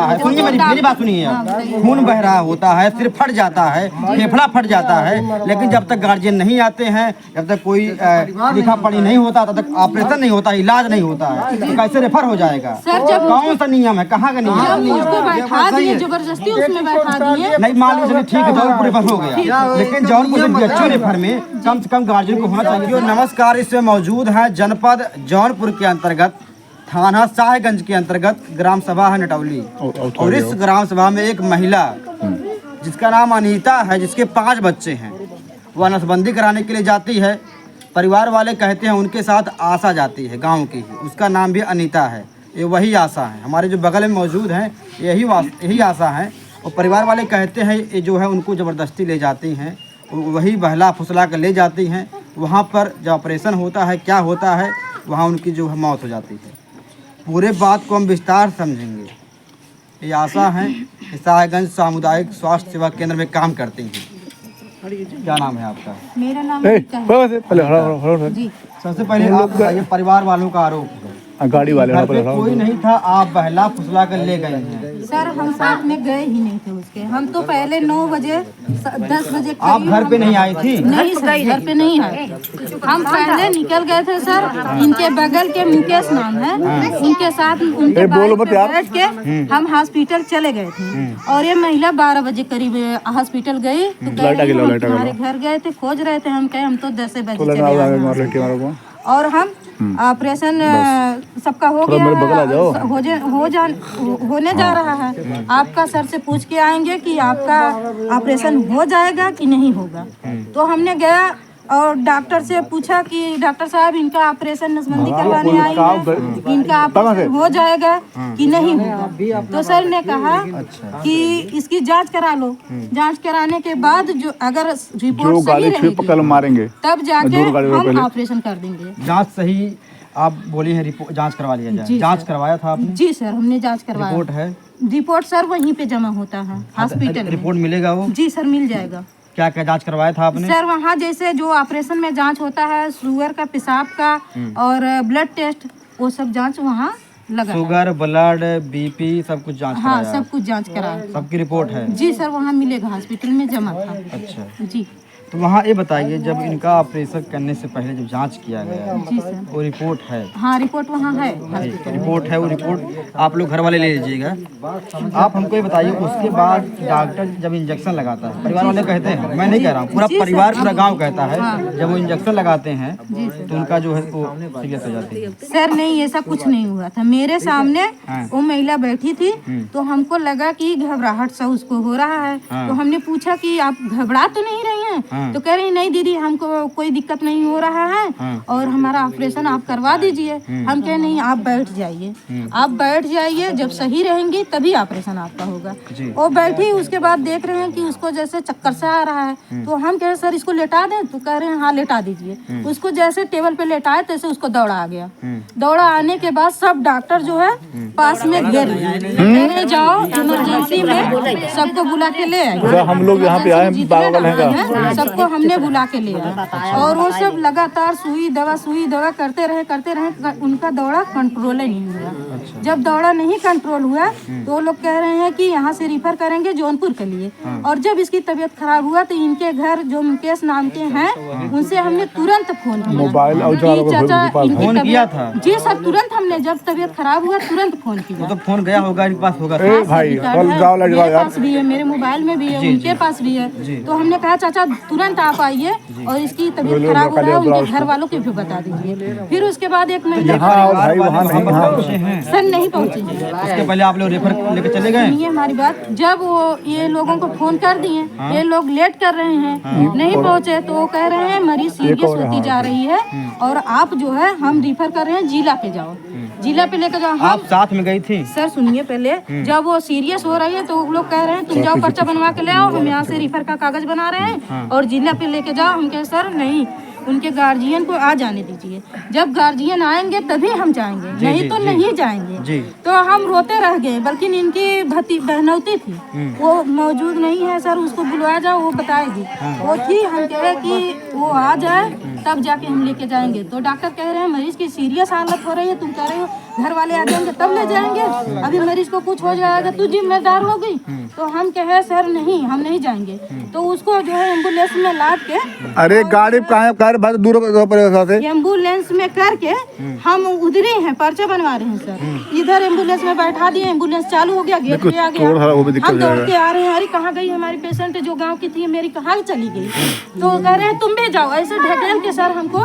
है, सुनिए मेरी बात सुनिए, खून बह रहा होता है, सिर फट जाता है, फेफड़ा फट जाता है, लेकिन जब तक गार्जियन नहीं आते हैं, जब तक कोई लिखा पढ़ी नहीं होता, तब तक ऑपरेशन नहीं होता, इलाज नहीं होता है, तो कैसे रेफर हो जाएगा? कौन सा नियम है, कहाँ का नियम है? जबरदस्ती उसमें बैठा दिए। नहीं मान लीजिए ठीक है, जौनपुर रेफर हो गया, लेकिन जौनपुर से बीएचयू रेफर में कम से कम गार्जियन को होना चाहिए। नमस्कार, इसमें मौजूद है जनपद जौनपुर के अंतर्गत, थाना साहेबगंज के अंतर्गत ग्राम सभा है नटौली, और इस ग्राम सभा में एक महिला जिसका नाम अनीता है, जिसके 5 बच्चे हैं, वह नसबंदी कराने के लिए जाती है। परिवार वाले कहते हैं उनके साथ आशा जाती है, गांव की ही, उसका नाम भी अनीता है, ये वही आशा है। हमारे जो बगल में मौजूद हैं यही आशा है, और परिवार वाले कहते हैं ये जो है उनको ज़बरदस्ती ले जाती हैं, वही बहला फुसला कर ले जाती हैं। वहाँ पर जब ऑपरेशन होता है, क्या होता है, वहाँ उनकी जो है मौत हो जाती है। पूरे बात को हम विस्तार समझेंगे। ये आशा हैं, साहेबगंज सामुदायिक स्वास्थ्य सेवा केंद्र में काम करती हैं। क्या नाम है आपका? मेरा नाम जी। सबसे पहले आप बताइए, परिवार वालों का आरोप है गाड़ी वाले घर पे कोई नहीं था, आप बहला फुसला कर ले गए हैं। सर हम साथ में गए ही नहीं थे उसके, हम तो पहले 9 बजे 10 बजे आप घर पे नहीं आई थी? नहीं सर, घर पे नहीं आए, हम पहले निकल गए थे सर। इनके बगल के मुकेश नाम है, उनके साथ उनके बाइक पे बैठ के हम हॉस्पिटल चले गए थे, और ये महिला 12 बजे करीब हॉस्पिटल गई, तो हमारे घर गए थे, खोज रहे थे, हम कहे हम तो 10 बजे चले आए, और हम ऑपरेशन सबका हो गया होने जा रहा है, आपका सर से पूछ के आएंगे कि आपका ऑपरेशन हो जाएगा कि नहीं होगा। तो हमने गया और डॉक्टर से पूछा कि डॉक्टर साहब इनका ऑपरेशन नसबंदी करवाने आई है, इनका ऑपरेशन हो जाएगा कि नहीं होगा। तो सर ने कहा कि इसकी जांच करा लो, जांच कराने के बाद जो अगर रिपोर्ट सही रहेगी मारेंगे तब जाके हम ऑपरेशन कर देंगे। जांच सही आप बोली है, रिपोर्ट जांच करवा लिया जाए। जांच करवाया था आपने? जी सर, हमने जांच करवाया। रिपोर्ट है? रिपोर्ट सर वहीं पे जमा होता है हॉस्पिटल। रिपोर्ट मिलेगा वो? जी सर, मिल जाएगा। क्या क्या जांच करवाया था आपने? सर वहाँ जैसे जो ऑपरेशन में जांच होता है, शुगर का, पेशाब का और ब्लड टेस्ट, वो सब जांच वहाँ लगा। शुगर, ब्लड, बीपी सब कुछ जांच? हाँ, सब कुछ जांच करा। सबकी रिपोर्ट है? जी सर, वहाँ मिलेगा, हॉस्पिटल में जमा था। अच्छा जी। तो वहाँ ये बताइए, जब इनका ऑपरेशन करने से पहले जब जांच किया गया, जी सर, वो रिपोर्ट है? हाँ, रिपोर्ट वहाँ है। रिपोर्ट है, वो रिपोर्ट आप लोग घर वाले ले लीजिएगा। आप हमको ये बताइए, उसके बाद डॉक्टर जब इंजेक्शन लगाता है, परिवार वाले कहते हैं, मैं नहीं कह रहा हूँ, पूरा परिवार पूरा गाँव कहता है, जब वो इंजेक्शन लगाते हैं तो उनका जो है वो सीरियस हो जाती है। सर नहीं, ऐसा कुछ नहीं हुआ था, मेरे सामने वो महिला बैठी थी, तो हमको लगा कि घबराहट सा उसको हो रहा है, तो हमने पूछा कि आप घबरा तो नहीं रही हैं? तो कह रही नहीं दीदी, हमको कोई दिक्कत नहीं हो रहा है, और हमारा ऑपरेशन आप करवा दीजिए। हम कहे नहीं, आप बैठ जाइए, आप बैठ जाइए, जब सही रहेंगी तभी ऑपरेशन आपका होगा। वो बैठी, उसके बाद देख रहे हैं कि उसको जैसे चक्कर सा आ रहा है, तो हम कहे सर इसको लेटा दें, तो कह रहे हैं हाँ लेटा दीजिए। उसको जैसे टेबल पे लेटाए तैसे उसको दौड़ा आ गया। दौड़ा आने के बाद सब डॉक्टर जो है पास में घेर लिए, जाओ इमरजेंसी में सबको बुला के ले आए। हम लोग यहाँ पे आए, सबको हमने बुला के लिया, और वो सब लगातार सुई दवा करते रहे, उनका दौड़ा कंट्रोल ही नहीं हुआ। जब दौड़ा नहीं कंट्रोल हुआ तो वो लोग कह रहे हैं कि यहाँ से रिफर करेंगे जौनपुर के लिए। और जब इसकी तबीयत खराब हुआ तो इनके घर जो मुकेश नाम के हैं, उनसे हमने तुरंत फोन किया, चाचा फोन किया था? जी सर, तुरंत हमने, जब तबीयत खराब हुआ तुरंत फोन किया। तो फोन गया होगा, इनके पास होगा, मेरे पास भी है, मेरे मोबाइल में भी है, उनके पास भी है। तो हमने कहा चाचा तुरंत आप आइए और इसकी तबीयत खराब हो रहा है, उनके घर वालों को भी बता दीजिए। फिर उसके बाद एक महीने सर नहीं पहुँचे। उसके पहले आप लोग रेफर लेके चले गए? ये हमारी बात, जब वो ये लोगों को फोन कर दिए, ये लोग लेट कर रहे हैं, नहीं पहुँचे, तो वो कह रहे हैं मरीज सीरियस होती जा रही है, और आप जो है हम रिफर कर रहे हैं, जिला पे जाओ, जिला पे लेकर जाओ। आप साथ में गई थी? सर सुनिए पहले, जब वो सीरियस हो रही है तो वो लोग कह रहे हैं तुम जाओ पर्चा बनवा के ले आओ, हम यहाँ से रिफर का कागज बना रहे हैं और जिला पे लेके जाओ। हम कहे सर नहीं, उनके गार्जियन को आ जाने दीजिए, जब गार्जियन आएंगे तभी हम जाएंगे, नहीं तो नहीं जाएंगे। तो हम रोते रह गए, बल्कि इनकी बहनौती थी, वो मौजूद नहीं है सर, उसको बुलवाया जाओ, वो बताएगी। वो थी, हम कहे कि वो आ जाए तब जाके हम लेके जाएंगे। तो डॉक्टर कह रहे हैं मरीज की सीरियस हालत हो रही है, तुम कह रहे हो घर वाले आ जाएंगे तब ले जाएंगे, अभी मरीज को कुछ हो जाएगा तू जिम्मेदार हो गई। तो हम कहे सर नहीं हम नहीं जाएंगे। तो उसको जो है एम्बुलेंस में लाद के, अरे गाड़ी कहाँ दूर से एम्बुलेंस में करके हम उधरे हैं, पर्चा बनवा रहे हैं सर। इधर एम्बुलेंस में बैठा दिए, एम्बुलेंस चालू हो गया, गेट पे आ गया, हम दौड़ के आ रहे हैं, अरे कहाँ गई हमारी पेशेंट जो गांव की थी मेरी कहाँ चली गई। तो कह रहे हैं तुम भी जाओ, ऐसे ढकेल के सर हमको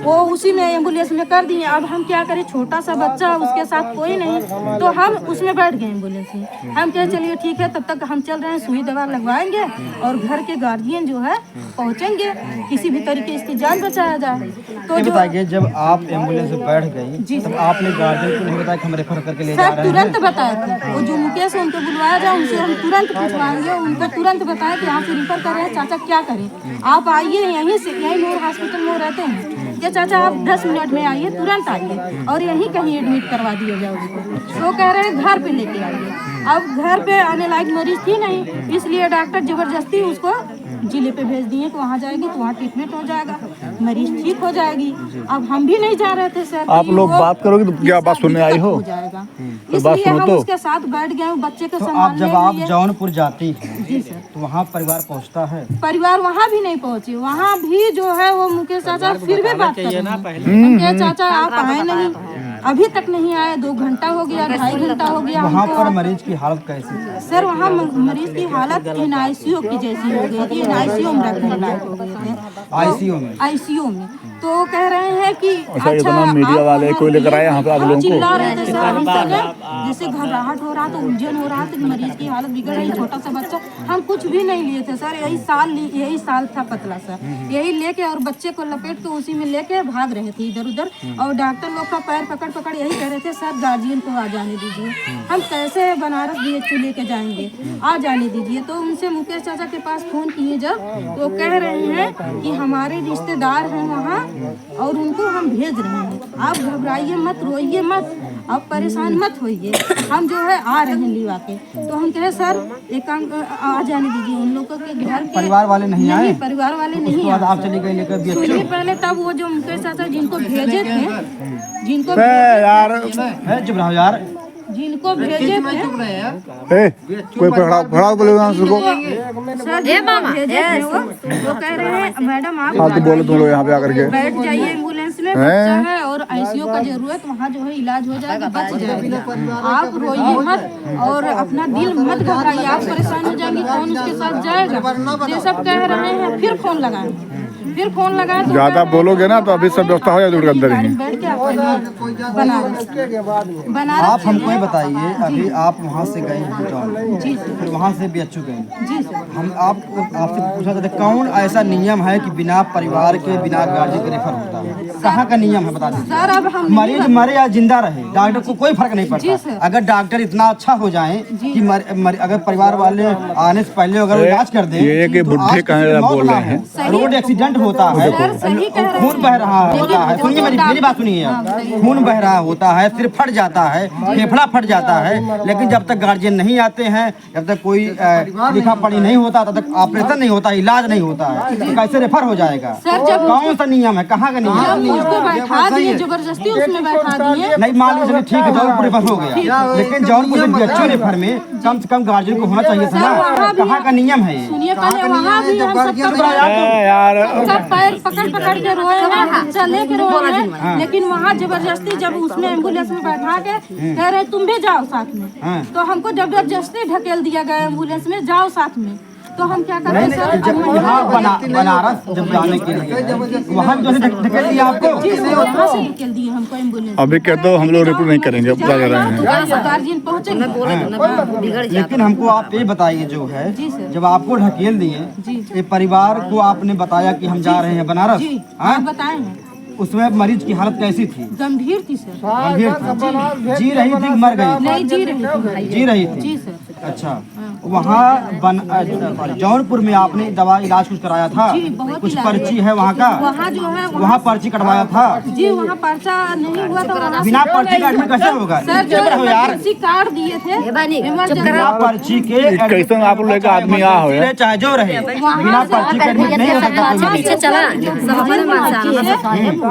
वो उसी में एम्बुलेंस में कर दिए। अब हम क्या करें, छोटा सा बच्चा उसके साथ कोई नहीं, तो हम उसमें बैठ गए एम्बुलेंस में। हम कहे चलिए ठीक है, तब तक हम चल रहे हैं, सुई दवा लगवाएंगे और घर के गार्जियन जो है पहुंचेंगे, किसी भी तरीके इसकी जान बचाया जाए। तो जो बताइए जब आप एम्बुलेंस में बैठ गई तब आपने गार्जियन को नहीं बताया कि हम रेफर करके ले जा सर रहे हैं? तुरंत बताए थे, वो जो मुकेश है उनको बुलवाया जाए, उनसे हम तुरंत पूछवाएंगे, उनको तुरंत बताएं कि यहाँ से रिफर कर रहे हैं, चाचा क्या करें, आप आइए यहीं से, यहीं मोर हॉस्पिटल में रहते हैं कि चाचा आप 10 मिनट में आइए, तुरंत आइए और यहीं कहीं एडमिट करवा दिया जाए उसको। तो कह रहे हैं घर पे लेके आइए। अब घर पे आने लायक मरीज थी नहीं, इसलिए डॉक्टर जबरदस्ती उसको जिले पे भेज दिए कि वहाँ जाएगी तो वहाँ ट्रीटमेंट हो जाएगा, मरीज ठीक हो जाएगी। अब हम भी नहीं जा रहे थे सर, आप लोग बात करोगे तो क्या बात सुनने आई हो जाएगा, इसलिए हम उसके साथ बैठ गए बच्चे को तो आप संभालने जब आप के लिए। जौनपुर जाती हैं जी सर, तो वहाँ परिवार पहुँचता है? परिवार वहाँ भी नहीं पहुँचे, वहाँ भी जो है वो मुकेश चाचा फिर भी बात कर रहे हैं कि चाचा आप आए नहीं, अभी तक नहीं आए, 2 घंटा हो गया, 2.5 घंटा हो गया। वहाँ पर मरीज की हालत कैसी थी? सर वहाँ मरीज की हालत ICU की जैसी हो गई थी, ICU में रखने लायक हो गए थे, ICU में। तो कह रहे हैं कि अच्छा इतना मीडिया वाले कोई लेकर आए यहाँ पे आप लोगों को? चिल्ला रहे थे सर, हम सगे जैसे घबराहट हो रहा था, उलझन हो रहा था, मरीज की हालत बिगड़ रही, छोटा सा बच्चा, हम कुछ भी नहीं लिए थे सर, यही साल था पतला सा, यही लेके और बच्चे को लपेट के उसी में लेके भाग रहे थे इधर उधर, और डॉक्टर लोग का पैर पकड़ पकड़ यही कह रहे थे सर गार्जियन को आ जाने दीजिए, हम कैसे बनारस BHU लेके जाएंगे, आ जाने दीजिए। तो उनसे मुकेश चाचा के पास फोन किए जब, तो कह रहे हैं कि हमारे रिश्तेदार हैं वहाँ और उनको हम भेज रहे हैं, आप घबराइए मत, रोइए मत, आप परेशान मत होइए, हम जो है आ रहे हैं लिवा के। तो हम कहे सर एक काम आ जाने दीजिए, उन लोगों के घर के परिवार वाले नहीं आए? परिवार वाले नहीं उसके बाद आप चली गई लेकर BHU? सुनिए पहले, तब वो जो मुकेश चाचा जिनको भेजे थे, जिनको यार चुप रहो यार, जिनको भेजे थे, कोई पकड़ा बोलेगा उसको? सर जिनको भेजे थे वो कह रहे हैं मैडम आप हाँ तो बोलो तुम लोग यहाँ पे आकर के बैठ जाइए एम्बुलेंस में, बच्चा है और ICU का जरूरत, वहाँ जो है इलाज हो जाएगा, बच जाएगा, आप रोइए मत और अपना दिल मत घबराइए, आप परेशान हो जाएंगे, कौन उसके साथ जाएगा, ये सब कह रहे हैं। फिर फोन लगाए तो ज्यादा बोलोगे ना तो अभी सब व्यवस्था हो जाएगी अंदर ही। बैठ के बनारस आप हमको ये बताइए, अभी आप वहाँ से गए हैं जौनपुर, फिर वहाँ से BHU गए, जी सर, हम आपसे पूछना चाहते हैं कौन ऐसा नियम है कि बिना परिवार के बिना गार्जियन के रेफर होता है? कहाँ का नियम है बता दीजिए सर। अब हम मरीज मरे या जिंदा रहे डॉक्टर को कोई फर्क नहीं पड़ता, अगर डॉक्टर इतना अच्छा हो जाए कि अगर परिवार वाले आने से पहले अगर इलाज कर दें, ये बुढ़े कहाँ बोल रहे हैं, रोड एक्सीडेंट होता है, खून बह रहा होता है, सुनिए मेरी बात सुनिए, खून बह रहा होता है, सिर फट जाता है, फेफड़ा फट जाता है, लेकिन जब तक गार्जियन नहीं आते हैं, जब तक कोई लिखा पढ़ी नहीं होता, तब तक ऑपरेशन नहीं होता, इलाज नहीं होता है, तो कैसे रेफर हो जाएगा? कौन सा नियम है, कहाँ का नियम? उसको बैठा दिए जबरदस्ती, उसमें बैठा दिए। नहीं मान लीजिए ठीक है जौनपुर रेफर हो गया, लेकिन जौनपुर से BHU रेफर में कम से कम गार्जियन को होना चाहिए था ना, कहाँ का नियम है ये? सुनिए पहले, वहाँ भी हम सब पैर पकड़ के रोए हैं, बच्चा लेके रोए हैं, लेकिन वहाँ जबरदस्ती जब उसमें एम्बुलेंस में बैठा के कह रहे तुम भी जाओ साथ में, तो हमको जबरदस्ती ढकेल दिया गया एम्बुलेंस में, जाओ साथ में। तो हम क्या कर रहे हैं सर, जब यहाँ बनारस जब जाने के लिए वहाँ जो है ढकेल दिया आपको? वहाँ से ढकेल दिए हमको एम्बुलेंस। अभी कहते हो हम लोग रिपोर्ट नहीं करेंगे, अब क्या कर रहे हैं? गार्जियन पहुँचे। लेकिन हमको आप ये बताइए जो है, जी सर। जब आपको ढकेल दिए, ये परिवार को आपने बताया कि हम जा रहे हैं बनारस, जी हाँ? बताए हैं, उसमें मरीज की हालत कैसी थी? गंभीर थी सर, गंभीर थी, जी रही थी, मर गई? नहीं जी रही थी, जी रही थी। जी सर। अच्छा, वहाँ जौनपुर में आपने दवा इलाज कुछ कराया था? जी, बहुत कुछ इलाज पर्ची है वहाँ का? वहाँ जो है वहाँ पर्ची कटवाया था? जी, वहाँ पर्चा नहीं हुआ था। वहाँ बिना पर्ची का एडमिट कैसे होगा? सर जो यार इमरजेंसी कार्ड दिए थे, बिना पर्ची के कैसे आप लोग का आदमी आ हो यार? चाहे जो रहे बिना पर्ची के एडमिट नहीं हो सकता।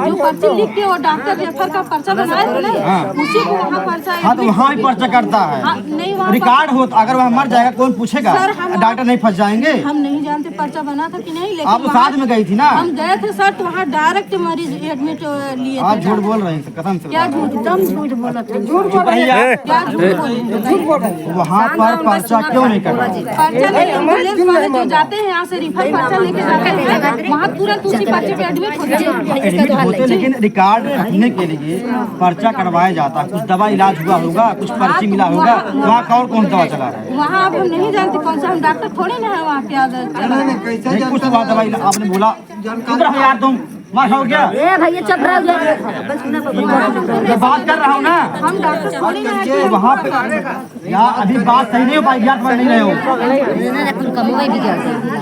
जो पर्ची लिख के वो डॉक्टर रेफर का पर्चा बनाए थे ना, उसी को वहाँ पर्चा। हाँ तो वहाँ भी पर्चा करता है, नहीं वहाँ रिकॉर्ड होता। अगर वह मर जाएगा कौन पूछेगा? डॉक्टर नहीं फंस जाएंगे? हम नहीं जानते पर्चा बना था कि नहीं, लेकिन आप तो साथ में गई थी ना? हम गए थे सर, तो वहाँ डायरेक्ट मरीज एडमिट लिए आप थे। झूठ बोल रहे हैं कसम से। क्या झूठ? एकदम झूठ बोला था। क्या झूठ बोले? वहाँ पर पर्चा क्यों नहीं करता? पर्चा नहीं, एम्बुलेंस वाले जो जाते हैं यहाँ से रिफर पर्चा लेके जाते हैं, वहाँ तुरंत उसी पर्चे पे एडमिट होते हैं। एडमिट होते, लेकिन रिकॉर्ड रखने के लिए पर्चा करवाया जाता है। कुछ दवा इलाज हुआ होगा, कुछ पर्ची मिला होगा। वहाँ कौन दवा चला रहा है? वहाँ अब हम नहीं जानते कौन सा, हम डॉक्टर थोड़ी ना है वहाँ क्या चला। नहीं, कुछ दवा आपने बोला यार तुम मार हो गया। भैया चुप रहो। मैं बात कर रहा हूँ ना, हम डॉक्टर थोड़ी ना है। वहाँ पे यार अभी बात सही नहीं हो पाएगी यार, समझ नहीं रहे हो।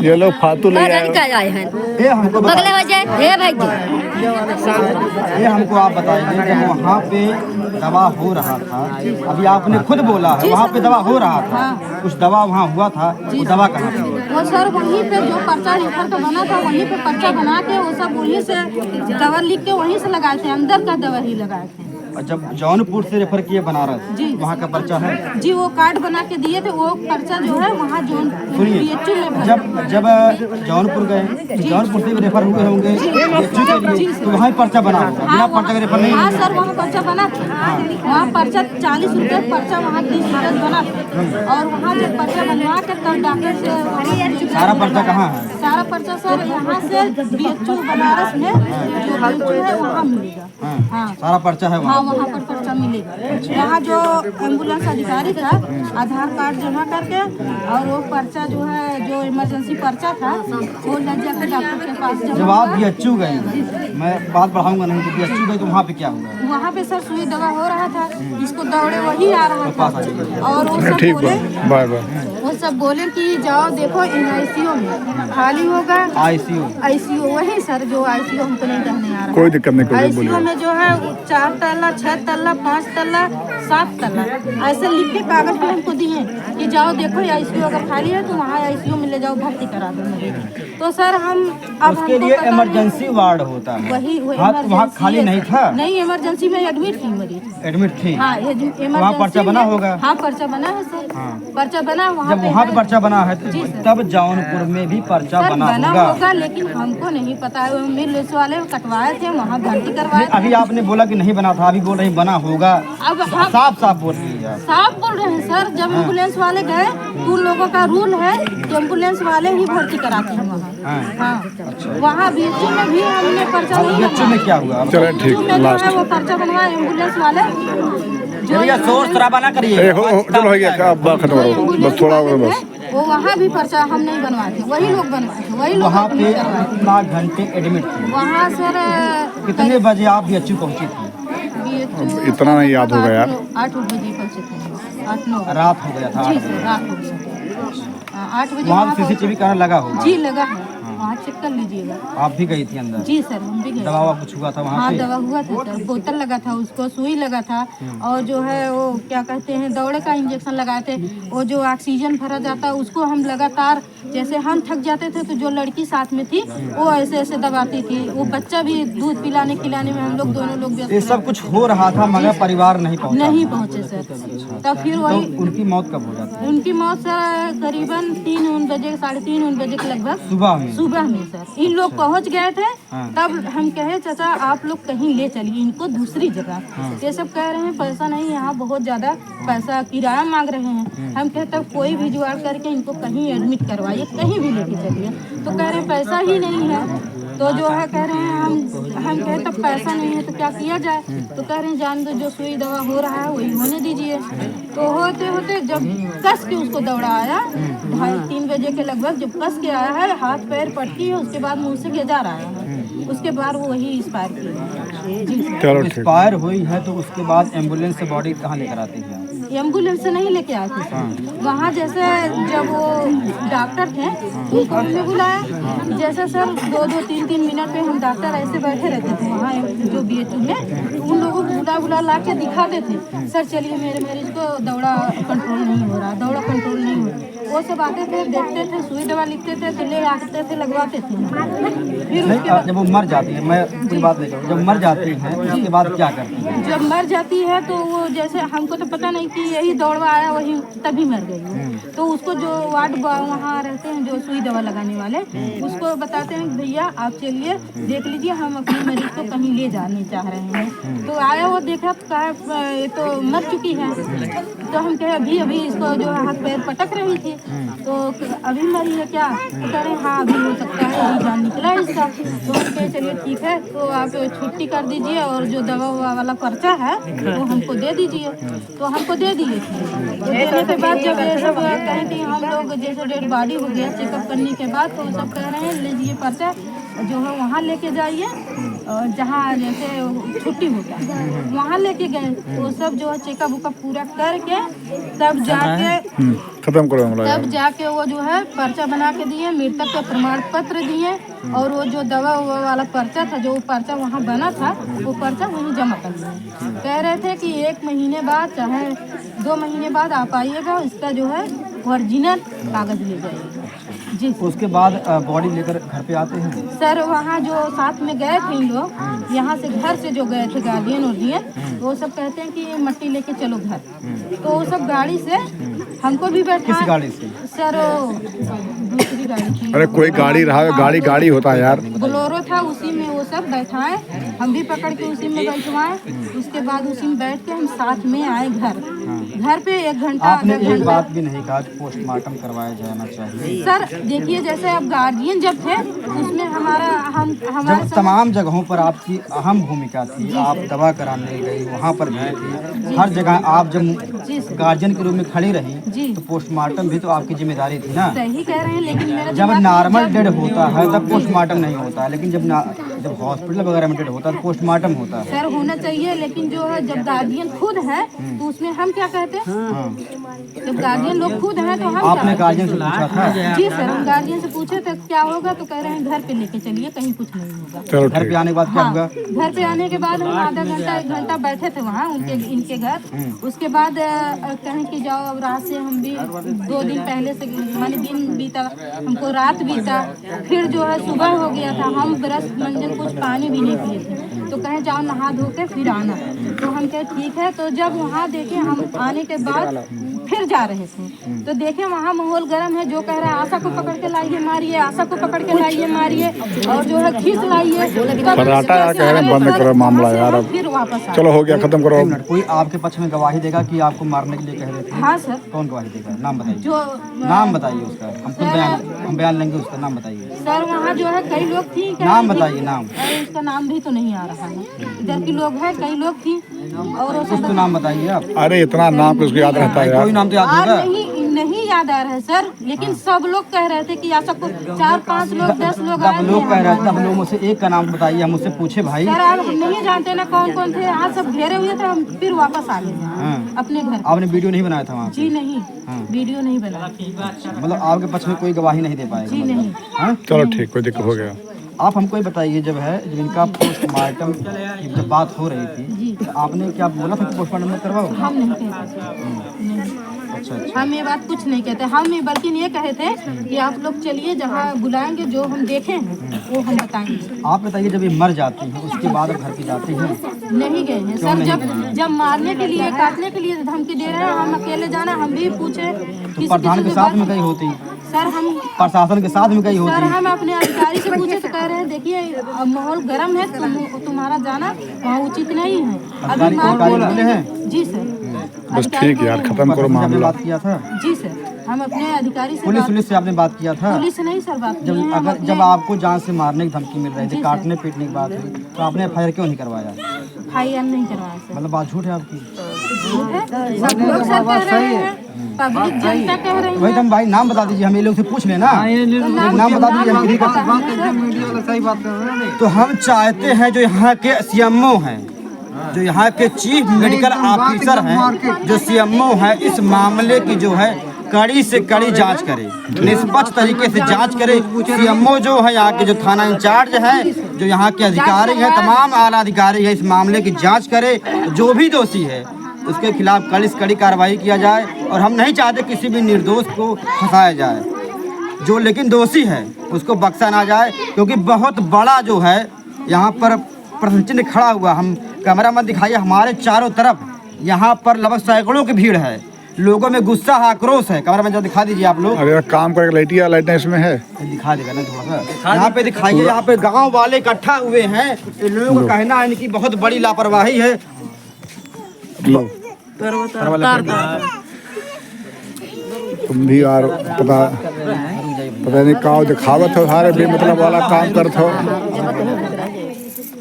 ये लोग फालतू ले आए हैं। ये हमको बगले हो जाए भाई। ये हमको आप बताइए कि वहाँ पे दवा हो रहा था, अभी आपने खुद बोला है वहाँ पे दवा हो रहा था, कुछ दवा वहाँ हुआ था, वो दवा कहाँ पे? वो सर वहीं पे जो पर्चा रेफर का बना था, वहीं पे पर्चा बना के वो सब वहीं से दवा लिख के वहीं से लगाए थे, अंदर का दवा ही लगाए थे। और जब जौनपुर से रेफर किए बनारस, जी वहाँ का पर्चा है? जी, वो कार्ड बना के दिए थे, वो पर्चा जो है वहाँ सुनिए, BHU में जब जौनपुर गए, जौनपुर से भी रेफर हुए होंगे BHU के लिए, तो वहाँ पर्चा बना होगा, बिना पर्चा के रेफर नहीं? हाँ सर, वहाँ पर्चा बना, वहाँ पर्चा 40 रुपये पर्चा, वहाँ 30 रुपये बना। और वहाँ जब पर्चा बनवा के तब डॉक्टर से सारा पर्चा कहाँ है? सारा पर्चा सर यहाँ से BHU बनारस में जो BHU है वहाँ मिलेगा। हाँ सारा पर्चा है हाँ, वहाँ? वहाँ पर पर्चा मिलेगा। वहाँ जो एम्बुलेंस अधिकारी था, आधार कार्ड जमा करके और वो पर्चा जो है, जो इमरजेंसी पर्चा था, वो लग जाकर डॉक्टर के पास जब आप BHU गए, मैं बात बढ़ाऊंगा नहीं, तो BHU गए तो वहाँ पे क्या हुआ? वहाँ पे सर सुई दवा हो रहा था, इसको दौड़े वही आ रहा था। और वो सब ठीक बोले, बाय बाय। वो सब बोले कि जाओ देखो ICU में खाली होगा। ICU वही सर, जो ICU हमको नहीं कहने आ रहा। कोई दिक्कत नहीं, कोई ICU में जो है 4 तल्ला, 6 तल्ला, 5 तल्ला, 7 तल्ला ऐसे लिख के कागज पे हमको दिए कि जाओ देखो ICU अगर खाली है तो वहाँ ICU में ले जाओ, भर्ती करा दो। तो सर हम अब उसके लिए इमरजेंसी वार्ड होता है, वही वहाँ खाली नहीं था? नहीं, इमरजेंसी में एडमिट थी मरीज। एडमिट थी? हाँ, वहाँ पर्चा बना होगा? हाँ, पर्चा बना है सर। पर्चा बना जब वहाँ पे पर्चा बना है तब जौनपुर में भी पर्चा बना होगा। लेकिन हमको नहीं पता है, एम्बुलेंस वाले कटवाए थे, वहाँ भर्ती करवाए। अभी आपने बोला कि नहीं बना था, अभी बोल रहे बना होगा। अब हम साफ बोल रही है। साफ बोल रहे हैं सर, जब एम्बुलेंस वाले गए तो उन लोगों का रूल है कि एम्बुलेंस वाले ही भर्ती कराते हैं वहाँ। हाँ, वहाँ BHU में भी हमने पर्चा नहीं BHU में क्या हुआ? चलो ठीक, लास्ट वो पर्चा बनवाए एम्बुलेंस वाले। शोर शराबा ना करिए। चलो हो गया, अब खत्म करो, बस थोड़ा और बस। वो वहाँ भी पर्चा हम नहीं बनवाए थे, वही लोग बनवाए थे, वही लोग वहाँ पे कितना घंटे एडमिट थे? वहाँ सर कितने बजे आप BHU पहुँची थी? BHU इतना नहीं याद होगा यार। 8 बजे पहुँचे थे, 8-9 रात हो गया था? जी सर, रात हो गया। 8 बजे वहाँ CCTV कैमरा लगा होगा? जी लगा है, वहाँ चेक कर लीजिएगा। आप भी गई थी अंदर? जी सर, हम भी गए। दवा कुछ हुआ था वहाँ हाँ, पे? दवा हुआ था सर, बोतल लगा था उसको, सुई लगा था, और जो है वो क्या कहते हैं दौड़े का इंजेक्शन लगाए थे। वो जो ऑक्सीजन भरा जाता है उसको हम लगातार, जैसे हम थक जाते थे तो जो लड़की साथ में थी वो ऐसे ऐसे दबाती थी। वो बच्चा भी दूध पिलाने खिलाने में हम लोग दोनों लोग ये सब कुछ हो रहा था मगर परिवार नहीं पहुँचा? नहीं पहुँचे सर। तब फिर वही उनकी मौत कब हो जाती है? उनकी मौत सर करीबन 3 बजे, 3:30 बजे के लगभग सुबह में सर। इन लोग पहुंच गए थे, तब हम कहे चाचा आप लोग कहीं ले चलिए इनको दूसरी जगह। ये सब कह रहे हैं पैसा नहीं, यहाँ बहुत ज्यादा पैसा किराया मांग रहे हैं। हम कहते कोई भी जुगाड़ करके इनको कहीं एडमिट करवाइए, कहीं भी लेके चलिए। तो कह रहे हैं पैसा ही नहीं है। तो जो है कह रहे हैं हम कहे तब पैसा नहीं है तो क्या किया जाए? तो कह रहे हैं जान दो, जो सुई दवा हो रहा है वही होने दीजिए। तो होते होते जब कस के उसको दौड़ाया 2:30-3 बजे के लगभग, जब कस के आया है, हाथ पैर पटकी है, उसके बाद मुंह से गेजा रहा है, उसके बाद वो वही एक्सपायर की। चलो ठीक। एक्सपायर हुई है तो उसके बाद एम्बुलेंस से बॉडी कहाँ लेकर आती है? एम्बुलेंस से नहीं लेके आए थे सर। वहाँ जैसे जब वो डॉक्टर थे उनको हमने बुलाया, जैसे सर 2-2, 3-3 मिनट पे हम डॉक्टर ऐसे बैठे रहते थे वहाँ जो BHU में, उन लोगों को बुला ला के दिखाते थे, सर चलिए मेरे मरीज को दौड़ा कंट्रोल नहीं हो रहा, दौड़ा कंट्रोल नहीं हो रहा। वो सब आते थे, देखते थे, सुई दवा लिखते थे, तो ले आते थे, लगवाते थे। फिर उसके बाद जब वो मर जाती है, मैं कोई बात नहीं करूँ, जब मर जाती है उसके बाद क्या करती है? जब मर जाती है तो वो जैसे हमको तो पता नहीं कि यही दौड़वा आया वही तभी मर गई, तो उसको जो वार्ड वहाँ रहते हैं जो सुई दवा लगाने वाले, उसको बताते हैं भैया आप चलिए देख लीजिए, हम अपने मरीज को कहीं ले जाने चाह रहे हैं। तो आया वो देखा तो कहा ये तो मर चुकी है, तो हम कहे अभी अभी इसको जो हाथ पैर पटक रही थी, तो अभी मरी है क्या? तो कह रहे हाँ अभी हो सकता है, अभी जान निकला है इसका। तो हम कहे चलिए ठीक है, तो आप छुट्टी कर दीजिए और जो दवा वाला पर्चा है वो हमको दे दीजिए। तो हमको दे दिए, तो देने के बाद जब ये सब कहें कि हम लोग जैसे डेड बॉडी हो गया चेकअप करने के बाद, तो सब कह रहे हैं लीजिए पर्चा जो है वहाँ लेके जाइए, जहाँ जैसे छुट्टी होता है वहाँ लेके गए। तो सब जो है चेकअप उकअप पूरा करके तब जाके खत्म करो मामला। तब जाके वो जो है पर्चा बना के दिए, मृतक का प्रमाण पत्र दिए, और वो जो दवा वाला पर्चा था, जो पर्चा वहाँ बना था, वो पर्चा वहीं जमा कर दिए। कह रहे थे कि 1 महीने बाद चाहे 2 महीने बाद आप आइएगा, इसका जो है ओरिजिनल कागज ले जाइएगा जी। उसके बाद बॉडी लेकर घर पे आते हैं सर वहाँ जो साथ में गए थे इन लोग, यहाँ से घर से जो गए थे गार्डियन वार्डियन, वो सब कहते हैं कि मट्टी लेके चलो घर, तो वो सब गाड़ी से हमको भी बैठा। किस गाड़ी से? सर दूसरी गाड़ी थी। अरे कोई गाड़ी रहा, गाड़ी गाड़ी होता है यार। बोलेरो था, उसी में वो सब बैठाए, हम भी पकड़ के उसी में बैठवाए। उसके बाद उसी में बैठ के हम साथ में आए घर। घर पे 1 घंटा आपने एक बात भी नहीं कहा कि पोस्टमार्टम करवाया जाना चाहिए। सर देखिए जैसे अब गार्जियन जब थे उसमें हमारे जब तमाम जगहों पर आपकी अहम भूमिका थी, आप दवा कराने गई, वहाँ पर भी थी, हर जगह आप जब गार्जियन के रूप में खड़ी रही, तो पोस्टमार्टम भी तो आपकी जिम्मेदारी थी ना। सही कह रहे हैं, लेकिन मेरा जब नॉर्मल डेड होता है तब पोस्टमार्टम नहीं होता है, लेकिन जब हॉस्पिटल वगैरह में डेड होता है तो पोस्टमार्टम होता है। सर होना चाहिए, लेकिन जो है जब गार्जियन खुद है तो उसमें हम क्या कहते हैं? जब गार्जियन लोग खुद हैं तो हम आपने गार्जियन से पूछा था? जी सर, हम गार्जियन से पूछे थे क्या होगा, तो कह रहे हैं घर पे लेके चलिए, कहीं कुछ नहीं होगा। चलो घर पे आने के बाद क्या होगा? घर पे आने के बाद हम आधा घंटा 1 घंटा बैठे थे वहाँ इनके घर। उसके बाद कहें कि जाओ, अब रात से हम भी 2 दिन पहले से माने दिन बीता, हमको रात बीता, फिर जो है सुबह हो गया था, हम ब्रश मंजन कुछ पानी भी नहीं पिए थे, तो कहें जाओ नहा धो के फिर आना। तो हम कहे ठीक है। तो जब वहाँ देखे हम आने के बाद फिर जा रहे थे, तो देखे वहाँ माहौल गर्म है, जो कह रहा है आशा को पकड़ के लाइए मारिए, आशा को पकड़ के लाइए मारिए, और जो है खींच लाइए। फर्राटा कह रहे हैं बंद करो मामला यार। अब फिर वापस चलो हो गया, खत्म करो। कोई आपके पक्ष में गवाही देगा कि आपको मारने के लिए कह रहे थे? हाँ सर। कौन गवाही देगा? नाम बताइए। जो नाम बताइए उसका, हम बयान लेंगे उसका, नाम बताइए। सर वहाँ जो है कई लोग थी। नाम बताइए। नाम? अरे उसका नाम भी तो नहीं आ रहा है, इधर की लोग है, कई लोग थी, और वो कुछ तो नाम बताइए आप। अरे इतना नाम किसको याद रहता है यार? कोई नाम तो याद और होगा। नहीं याद आ रहा है सर, लेकिन सब लोग कह रहे थे कि आशा को 4-5 लोग 10 लोग आए सब लोग कह रहे थे, हम लोग मुझसे एक का नाम बताइए, हम उससे पूछे भाई। सर आप नहीं जानते ना कौन कौन थे, यहाँ सब घेरे हुए थे, हम फिर वापस आ गए अपने घर। आपने वीडियो नहीं बनाया था वहाँ? जी नहीं, वीडियो नहीं बनाया। मतलब आपके पक्ष में कोई गवाही नहीं दे पाएगा? जी नहीं। हाँ? चलो ठीक, कोई दिक्कत हो गया। आप हमको ये बताइए, जब इनका पोस्टमार्टम की जब बात हो रही थी, तो आपने क्या बोला था कि पोस्टमार्टम मत करवाओ? हम नहीं कहते, अच्छा। हम ये बात कुछ नहीं कहते, हम बल्कि ये कहे थे कि आप लोग चलिए, जहाँ बुलाएंगे जो हम देखे हैं वो हम बताएंगे। आप बताइए, जब ये मर जाती है उसके बाद घर पे जाती है? नहीं गए हैं सर, जब मारने के लिए काटने के लिए धमकी दे रहे हैं, हम अकेले जाना, हम भी पूछे तो प्रधान के साथ में गई होती? सर हम प्रशासन के साथ में गई होती? सर हम अपने अधिकारी से पूछे तो कह रहे हैं देखिए माहौल गर्म है, तुम्हारा जाना वहाँ उचित नहीं है। अधिकारी मिले हैं? जी सर। बस ठीक है यार, खत्म करो मामला। बात किया था? जी सर, हम अपने अधिकारी से पुलिस से आपने बात किया था? पुलिस नहीं सर, बात किए हैं हम अपने। जब आपको जान से मारने की धमकी मिल रही थी, काटने पीटने की बात हुई, तो आपने FIR क्यों नहीं करवाया? FIR नहीं करवाया सर। मतलब बात झूठ है आपकी? झूठ है, सब लोग सर कह रहे हैं, पब्लिक जनता कह रही है। वही तुम भाई नाम बता दीजिए, हम ये लोग से पूछ लेना। नाम बता दीजिए, हम किसी का। सही बात कर रहे हैं। तो हम चाहते हैं जो यहाँ के CMO हैं, जो यहाँ के चीफ मेडिकल ऑफिसर हैं, जो CMO है, इस मामले की जो है कड़ी से कड़ी जांच करे, निष्पक्ष तरीके से जांच करे। CMO जो है यहाँ के जो थाना इंचार्ज है, जो यहाँ के अधिकारी है, तमाम आला अधिकारी है, इस मामले की जांच करे। जो भी दोषी है उसके खिलाफ कड़ी से कड़ी कार्रवाई किया जाए। और हम नहीं चाहते किसी भी निर्दोष को फंसाया जाए। जो लेकिन दोषी है उसको बख्शा ना जाए, क्योंकि बहुत बड़ा जो है यहाँ पर प्रश्न चिन्ह खड़ा हुआ। हम कैमरा में दिखाइए, हमारे चारों तरफ यहाँ पर लगभग सैकड़ों की भीड़ है, लोगों में गुस्सा है, आक्रोश है। कैमरा में जो दिखा दीजिए आप लोग। अगर काम करके लाइटें इसमें है, दिखा देगा ना थोड़ा सा, यहाँ पे दिखाइए। यहाँ पे गांव वाले इकट्ठा हुए हैं, इन लोगों का कहना है इनकी बहुत बड़ी लापरवाही है। तुम भी यार पता नहीं काव दिखावत हो, सारे बेमतलब वाला काम करते हो।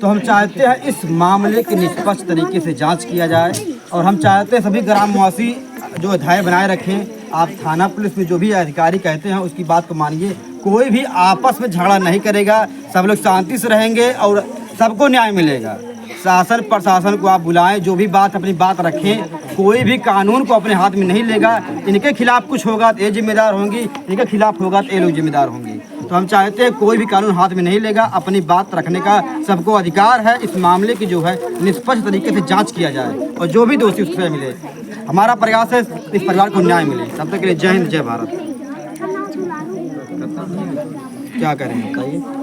तो हम चाहते हैं इस मामले की निष्पक्ष तरीके से जांच किया जाए। और हम चाहते हैं सभी ग्रामवासी जो अध्याय बनाए रखें। आप थाना पुलिस में जो भी अधिकारी कहते हैं उसकी बात को मानिए। कोई भी आपस में झगड़ा नहीं करेगा, सब लोग शांति से रहेंगे और सबको न्याय मिलेगा। शासन प्रशासन को आप बुलाएं, जो भी बात अपनी बात रखें। कोई भी कानून को अपने हाथ में नहीं लेगा। इनके खिलाफ कुछ होगा तो ये जिम्मेदार होंगी, इनके खिलाफ होगा तो ये लोग जिम्मेदार होंगे। तो हम चाहते हैं कोई भी कानून हाथ में नहीं लेगा, अपनी बात रखने का सबको अधिकार है। इस मामले की जो है निष्पक्ष तरीके से जांच किया जाए और जो भी दोषी उससे मिले। हमारा प्रयास है इस परिवार को न्याय मिले। तब तक के लिए जय हिंद, जय भारत। क्या करें बताइए।